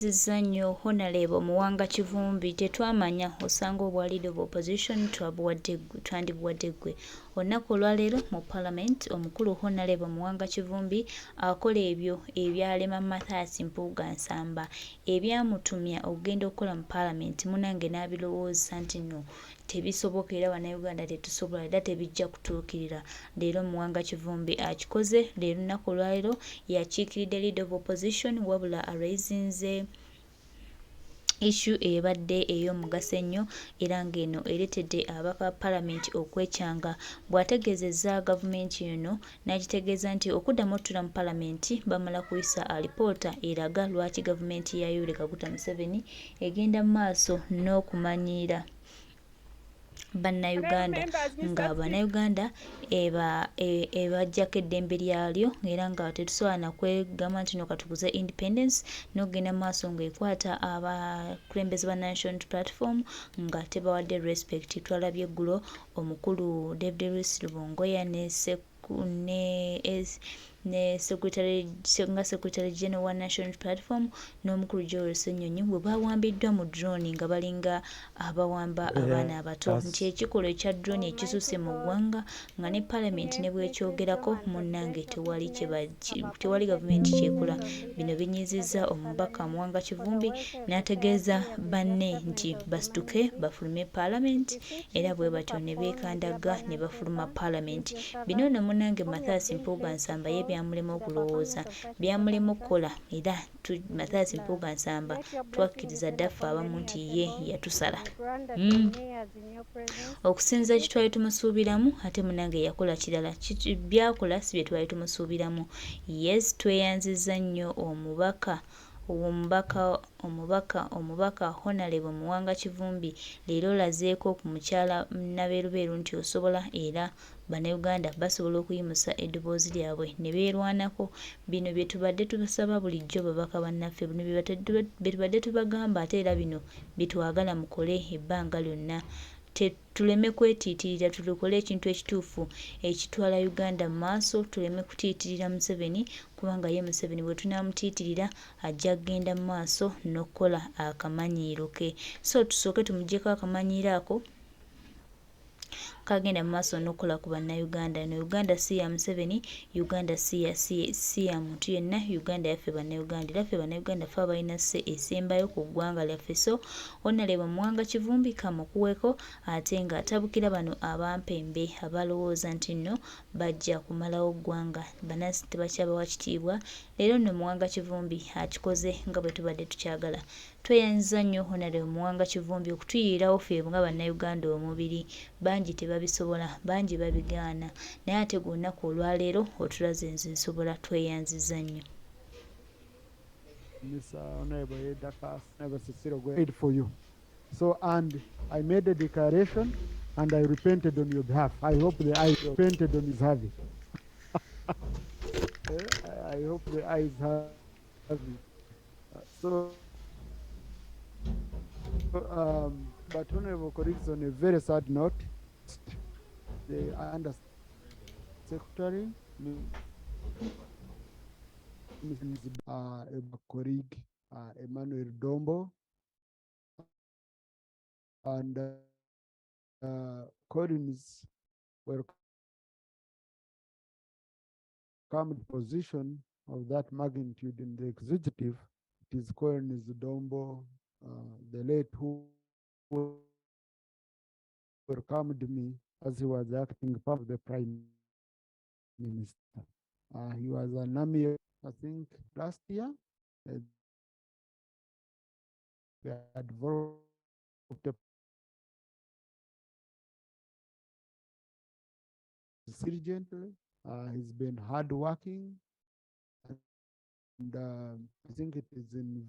Nnyo Honorable Muwanga Kivumbi tetwamanya osanga obwa Leader of Opposition twandibuwadde ggwe. Olunaku olwaleero mu Parliament omukulu Honorable Muwanga Kivumbi akola ebyo ebyalema Mathias Mpuuga Nsamba ebyamutumya okugenda okukola mu Parliament munange n'abirowooza nti nno tebisoboka era bannayuganda tetusobola era tebijja kutuukirira. Leero Muwanga Kivumbi akikoze. Leero lunaku olwaleero yakiikiridde Leader of Opposition wabula araisinze issue ebadde ey'omugaso ennyo era ng'eno ereetedde abaka Parliament okwekyanga. Bw'ategeezezza gavumenti eno n'agitegeeza nti okuddamu otuula mu Parliament bamala kuyisa alipoota eraga lwaki gavumenti ya Yoweri Kaguta Museveni egenda mu maaso n'okumanyiira bannayuganda nga bannayuganda ebajjako eddembe lyalyo era nga tetusobola nakwegamba nti no katukuze independence n'okugenda maaso ng'ekwata abakulembeze ba National Platform nga tebawadde respect. Twalabye eggulo omukulu David Luis Lubongoya ne Secretary General wa National Platform n'omukulu Joel Ssenyonyi bwe bawambiddwa mu drone nga balinga abawamba abaana abato nti ekikolwa ekya drone ekisusse mu ggwanga nga ne Parliament ne bwekyogerako munnange tewali gavumenti kyekola. Bino binyizizza omubaka Muwanga Kivumbi n'ategeeza banne nti basituke bafulume Parliament era bwe batyo ne beekandaga ne bafuluma Parliament. Bino nno munnange Mathias Mpuuga Nsamba ye byamulema okulowooza byamulema okukola era Mathias Mpuuga Nsamba twakkiriza ddaffe abamu nti ye yatusala okusinza kye twali tumusuubiramu ate munnange yakola kirala byakola si bye twali tumusuubiramu. Yes, tweyanzizza nnyo omubaka Honorable Muwanga Kivumbi leero lazeeko ku mukyala Nabeerubeeru nti osobola era bannayuganda basobola okuyimusa eddoboozi lyabwe ne beerwanako. Bino bye tubadde tubasaba bulijjo babaka bannaffe, bino bye tubadde tubagamba ate era bino bitwagala mukole ebbanga lyonna. Tuleme kwetiitirira, tulikole ekintu ekituufu ekitwala Uganda mu maaso, tuleme kutiitirira Museveni kubanga ye Museveni bwe tunaamutiitirira ajja kgenda mu maaso n'okukola akamanyiiro ke. So tusooke tumuggyeko akamanyiiro ako kagenda mu maaso n'okukola ku bannayuganda. No Uganda si ya Museveni, Uganda si ya muntu yenna, Uganda yaffe bannayuganda era ffe bannayuganda ffe abalina sse esembayo ku ggwanga lyaffe. So Honorable Muwanga Kivumbi kamukuweko ate nga atabukira bano abampembe abalowooza nti nno bajja kumalawo ggwanga banansi tebakyabawa kitiibwa. Leero nno Muwanga Kivumbi akikoze nga bwe tubadde tukyagala. Tweyanziza nnyo Honorable Muwanga Kivumbi okutuyiirawo ffe nga bannayuganda omubiri. Bangi tebabisobola, bangi babigaana naye ate ku lunaku olwaleero otulaze nze nsobola. Tweyanziza nnyo. For you. So, and I made a declaration and I repented on your behalf. I hope the eyes repented on his having. I hope the eyes have it. But Honorable colleagues, on a very sad note, the Under Secretary, a colleague, Emmanuel Dombo, and Collins were come to position of that magnitude in the executive. It is Collins Dombo, the late who welcomed me as he was acting part of the Prime Minister. He was an army, I think, last year. They had developed diligently. He's been hardworking, and I think it is in.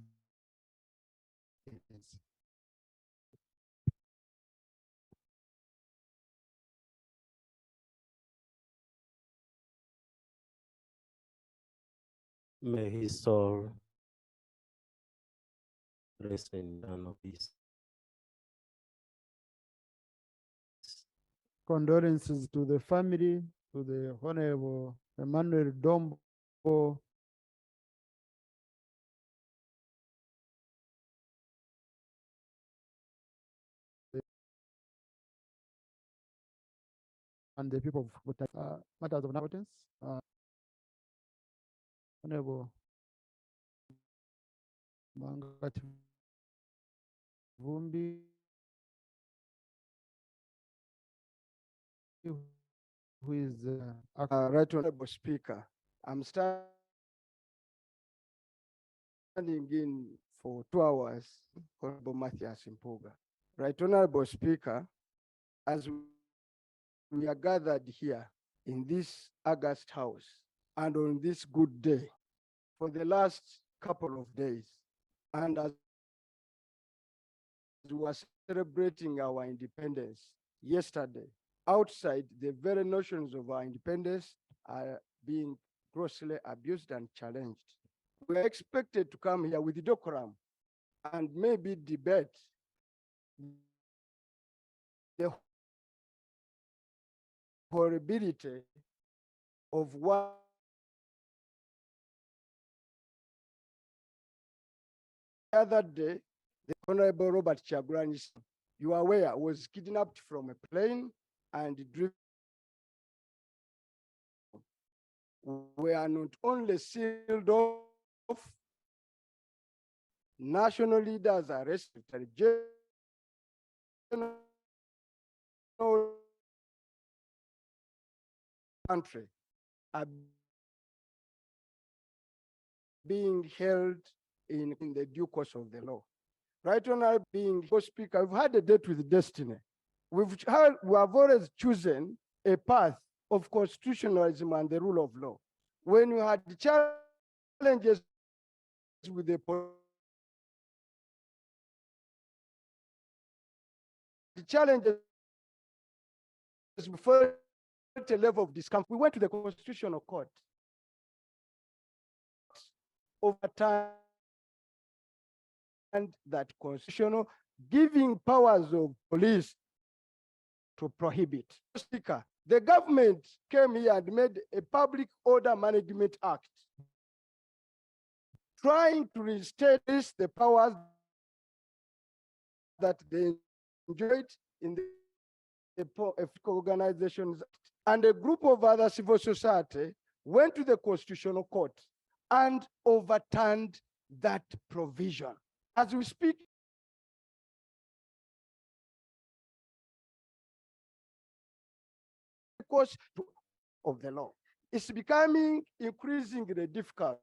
May his soul rest in eternal peace. Condolences to the family, to the Honorable Emmanuel Dombo, and the people of matters of importance. Honorable Muwanga Kivumbi, who is Right Honorable Speaker, I'm standing in for 2 hours, Honorable Matthias Mpuga. Right Honorable Speaker, as we are gathered here in this August House and on this good day for the last couple of days, and as we were celebrating our independence yesterday, outside, the very notions of our independence are being grossly abused and challenged. We are expected to come here with decorum and maybe debate the horribility of what the other day, the Honorable Robert Kyagulanyi, you are aware, was kidnapped from a plane and driven. We are not only sealed off, national leaders arrested, country are being held in the due course of the law. Right Honorable being Speaker, we've had a date with destiny. We have always chosen a path of constitutionalism and the rule of law. When you had challenges with the challenges before a level of discomfort, we went to the Constitutional Court. Overturned that constitutional, giving powers of police to prohibit. Speaker, the government came here and made a Public Order Management Act, trying to restate the powers that they enjoyed in the organizations. And a group of other civil society went to the Constitutional Court and overturned that provision. As we speak, because of the law, it's becoming increasingly difficult.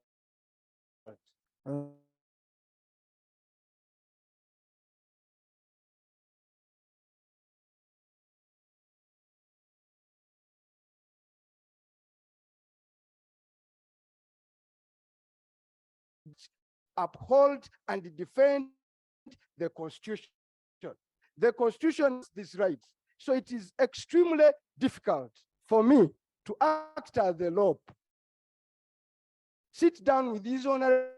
Uphold and defend the Constitution. The Constitution has these rights. So it is extremely difficult for me to act as the law. Sit down with these honorable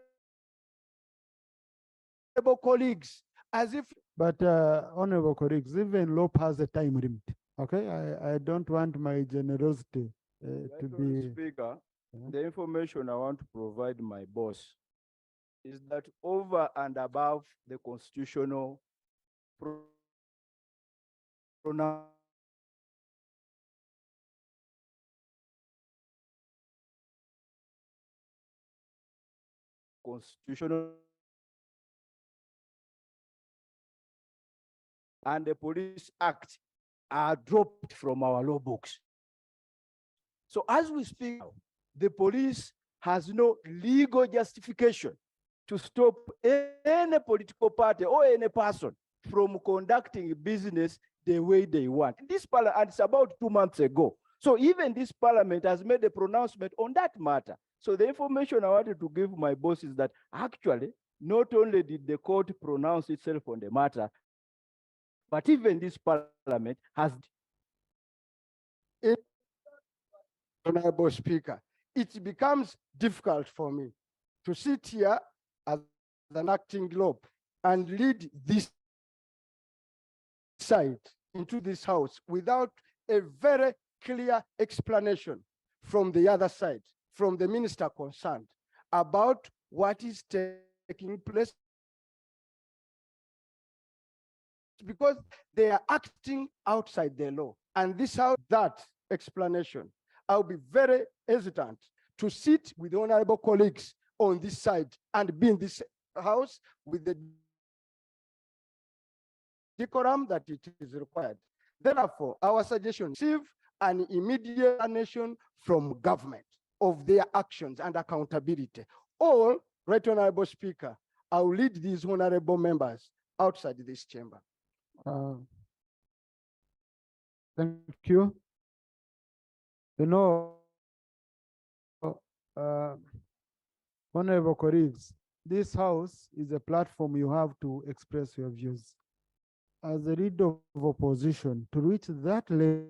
colleagues as if. But honorable colleagues, even LOP has a time limit. Okay, I don't want my generosity to be. Speaker, the information I want to provide my boss is that over and above the constitutional constitutional and the Police Act are dropped from our law books. So as we speak, the police has no legal justification to stop any political party or any person from conducting business the way they want. This parliament, and it's about 2 months ago. So even this parliament has made a pronouncement on that matter. So the information I wanted to give my boss is that actually, not only did the court pronounce itself on the matter, but even this parliament has. Honorable Speaker, it becomes difficult for me to sit here as an acting law and lead this side into this house without a very clear explanation from the other side, from the minister concerned, about what is taking place, because they are acting outside the law. And this house, that explanation. I'll be very hesitant to sit with honorable colleagues on this side and be in this house with the decorum that it is required. Therefore, our suggestion, receive an immediate explanation from government of their actions and accountability. Or, Right Honorable Speaker, I will lead these honorable members outside this chamber. Thank you. You know, honorable colleagues, this house is a platform you have to express your views. As a leader of opposition, to reach that level,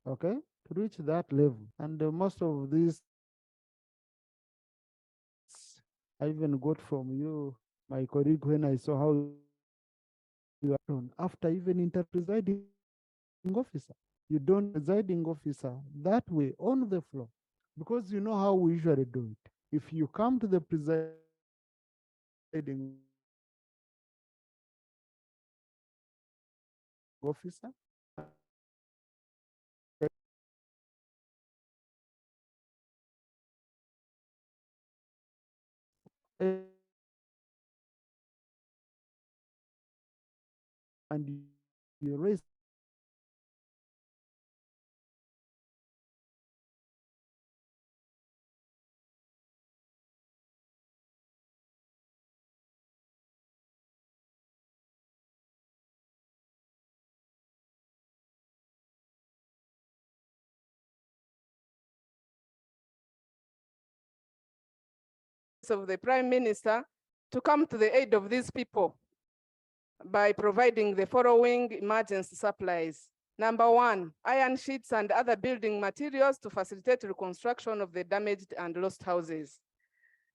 okay? To reach that level. And most of these, I even got from you, my colleague, when I saw how you are done, after even presiding officer. You don't presiding officer that way on the floor, because you know how we usually do it. If you come to the presiding officer, and you raise of the Prime Minister to come to the aid of these people by providing the following emergency supplies. Number one, iron sheets and other building materials to facilitate reconstruction of the damaged and lost houses.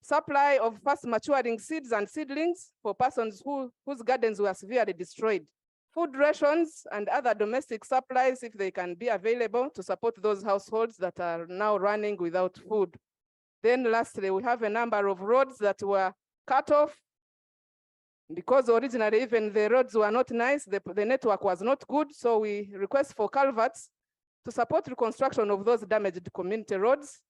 Supply of fast maturing seeds and seedlings for persons whose gardens were severely destroyed. Food rations and other domestic supplies, if they can be available, to support those households that are now running without food. Then lastly, we have a number of roads that were cut off because originally even the roads were not nice, the network was not good. So we request for culverts to support reconstruction of those damaged community roads,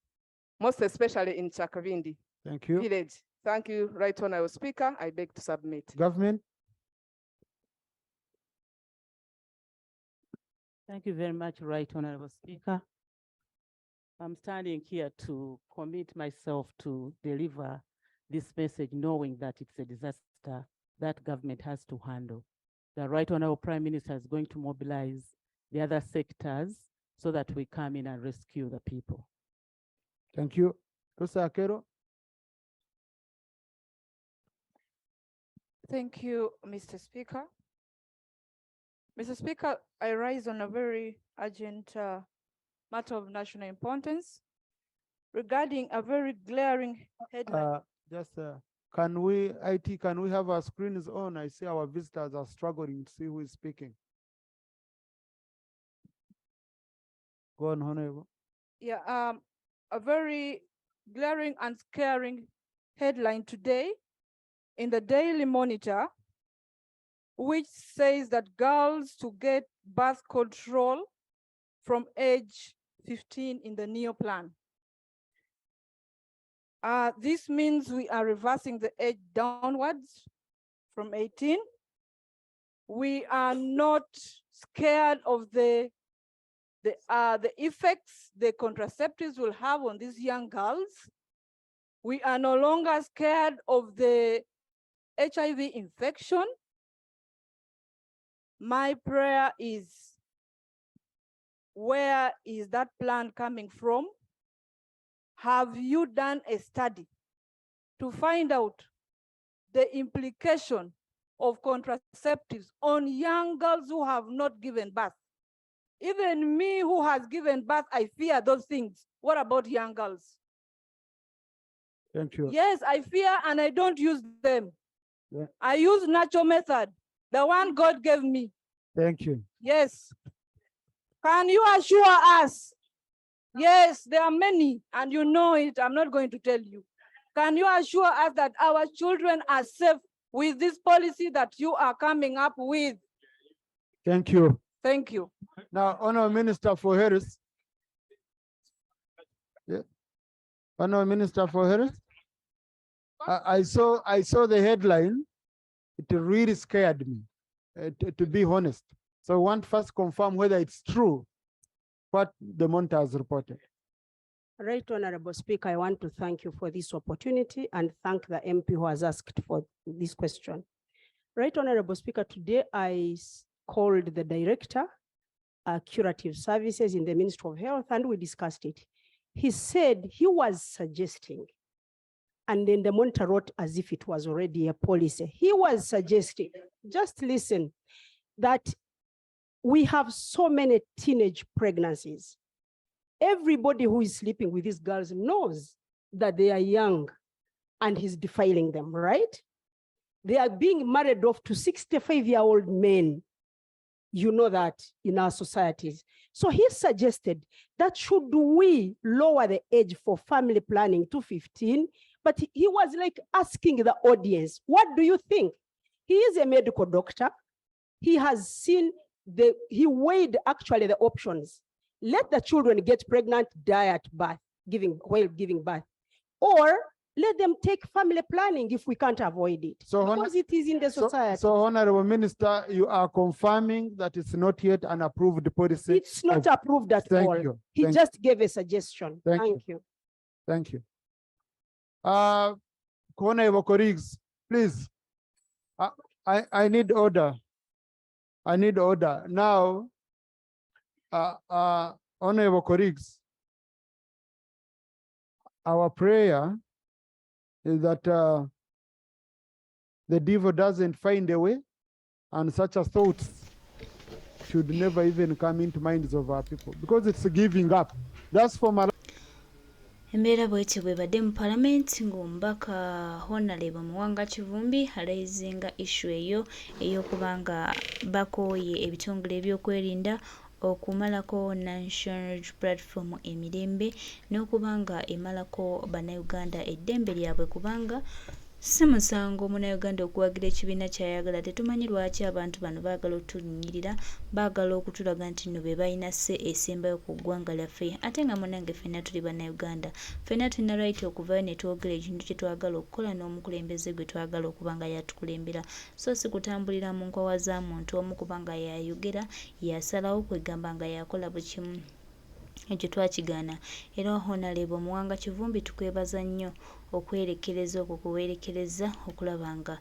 most especially in Chakavindi Thank you. village. Thank you, Right Honorable Speaker. I beg to submit. Government. Thank you very much, Right Honorable Speaker. I'm standing here to commit myself to deliver this message, knowing that it's a disaster that government has to handle. The Right Honorable Prime Minister is going to mobilize the other sectors so that we come in and rescue the people. Thank you. Rosa Akero. Thank you, Mr. Speaker. Mr. Speaker, I rise on a very urgent matter of national importance regarding a very glaring headline. Can we have our screens on? I see our visitors are struggling to see who is speaking. Go on, Honorable. Yeah, a very glaring and scaring headline today in the Daily Monitor, which says that girls to get birth control from age 15 in the NEO plan. This means we are reversing the age downwards from 18. We are not scared of the effects the contraceptives will have on these young girls. We are no longer scared of the HIV infection. My prayer is, where is that plan coming from? Have you done a study to find out the implication of contraceptives on young girls who have not given birth? Even me who has given birth, I fear those things. What about young girls? Thank you. Yes, I fear and I don't use them. Yeah. I use natural method, the one God gave me. Thank you. Yes. Can you assure us? Yes, there are many, and you know it. I'm not going to tell you. Can you assure us that our children are safe with this policy that you are coming up with? Thank you. Thank you. Now, Honourable Minister for Health. Yeah. Honourable Minister for Health. I saw the headline. It really scared me, to be honest. So I want first confirm whether it's true what the monitor has reported. Right, Honorable Speaker, I want to thank you for this opportunity and thank the MP who has asked for this question. Right, Honorable Speaker, today I called the Director, Curative Services in the Ministry of Health, and we discussed it. He said he was suggesting, and then the monitor wrote as if it was already a policy. He was suggesting, just listen, that we have so many teenage pregnancies. Everybody who is sleeping with these girls knows that they are young and he's defiling them, right? They are being married off to 65-year-old men. You know that in our societies. So he suggested that should we lower the age for family planning to 15, but he was like asking the audience, what do you think? He is a medical doctor. He has seen he weighed actually the options. Let the children get pregnant, die at birth, while giving birth, or let them take family planning if we can't avoid it. So because it is in the society. So Honorable Minister, you are confirming that it's not yet an approved policy? It's not approved at all. Thank you. He just gave a suggestion. Thank you. Thank you. Honorable colleagues, please. I need order. I need order. Now, honorable colleagues, our prayer is that the devil doesn't find a way, and such as thoughts should never even come into minds of our people, because it's giving up. That's for my Embeera bw'eti bw'ebadde mu Palamenti ng'omubaka Honorable Muwanga Kivumbi alayizinga issue eyo ey'okubanga bakooye ebitongole ebyokwerinda okumalako National Platform emirembe n'okubanga emalako bannayuganda eddembe lyabwe kubanga si musango munnayuganda okuwagira ekibiina ky'ayagala. Tetumanyi lwaki abantu bano baagala otunyirira, baagala okutulaga nti nno be balina se esembayo ku ggwanga lyaffe, ate nga munnange ffenna tuli bannayuganda. Ffenna tulina right okuvayo ne twogera ekintu kye twagala okukola n'omukulembeze gwe twagala okuba nga yatukulembera, so si kutambulira mu nkwawa za muntu omu kubanga yayogera yasalawo kwegamba nga yakola buli kimu. Ekyo twakigaana. Era Honorable Muwanga Kivumbi tukwebaza nnyo okwerekereza okwo kuwerekereza okulaba nga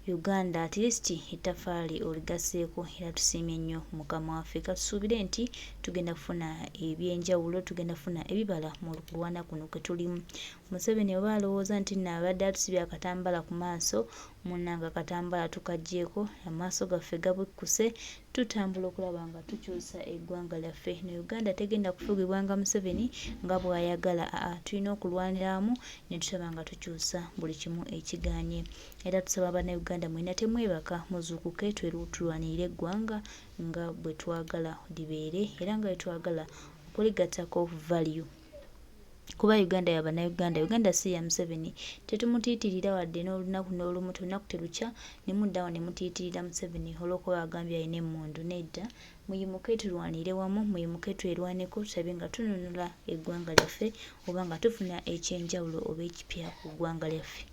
Uganda at least ettaffaali oligaseeko, era tusiimye nnyo mukama waffe. Katusuubire nti tugenda kufuna ebyenjawulo, tugenda kufuna ebibala mu kulwana kuno kwe tulimu. Museveni oba alowooza nti nno abadde atusibye akatambala ku maaso, munnanga akatambala tukaggyeko, amaaso gaffe gabukkuse, tutambula okulaba nga tukyusa eggwanga lyaffe. Ne Uganda tegenda kufugibwanga Museveni nga bw'ayagala, tulina okulwaniramu ne tusaba nga tukyusa buli kimu ekigaanye. Era tusaba bannayuganda mwena temwebaka, muzuukuke tulwanirire eggwanga nga bwe twagala libeere era nga bwe twagala okuligattako value. Kuba Uganda ya bannayuganda, Uganda si ya Museveni. Tetumutiitirira wadde n'olunaku n'olumu, olunaku terukya ne muddawo ne mutiitirira Museveni olw'okuba agambye alina emmundu. Nedda, muyimuke tulwanire wamu, muyimuke twerwaneko, tutabe nga tununula eggwanga lyaffe oba nga tufuna ekyenjawulo oba ekipya ku ggwanga lyaffe.